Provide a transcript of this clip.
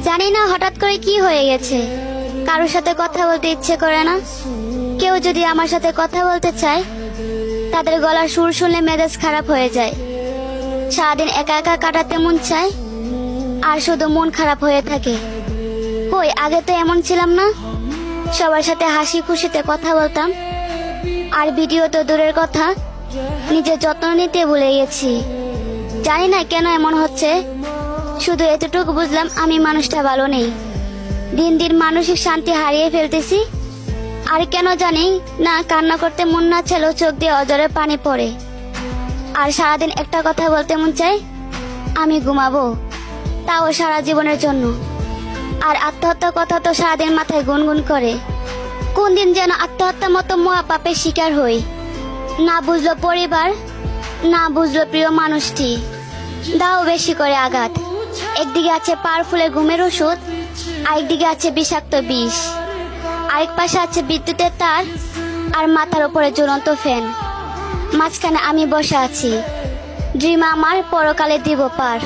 জানি না হঠাৎ করে কি হয়ে গেছে, কারোর সাথে কথা বলতে ইচ্ছে করে না। কেউ যদি আমার সাথে কথা বলতে চায়, তাদের গলার সুর শুনলে মেজাজ খারাপ হয়ে যায়। সারাদিন একা একা কাটাতে মন চায়, আর শুধু মন খারাপ হয়ে থাকে। কই, আগে তো এমন ছিলাম না। সবার সাথে হাসি খুশিতে কথা বলতাম, আর ভিডিও তো দূরের কথা, নিজের যত্ন নিতে ভুলে গেছি। জানি না কেন এমন হচ্ছে, শুধু এতটুকু বুঝলাম আমি মানুষটা ভালো নেই। দিন দিন মানসিক শান্তি হারিয়ে ফেলতেছি। আর কেন জানি না, কান্না করতে মন না চাইলেও চোখ দিয়ে অজরে পানি পড়ে। আর সারাদিন একটা কথা বলতে মন চাই, আমি ঘুমাবো, তাও সারা জীবনের জন্য। আর আত্মহত্যার কথা তো সারাদিন মাথায় গুনগুন করে। কোন দিন যেন আত্মহত্যার মতো মহা পাপের শিকার হই। না বুঝলো পরিবার, না বুঝলো প্রিয় মানুষটি, দাও বেশি করে আঘাত। একদিকে আছে পাওয়ারফুলের ঘুমের ওষুধ, আরেকদিকে আছে বিষাক্ত বিষ, আরেক পাশে আছে বিদ্যুতের তার, আর মাথার উপরে জ্বলন্ত ফ্যান। মাঝখানে আমি বসে আছি, ড্রিম আমার পরকালে দিব পার।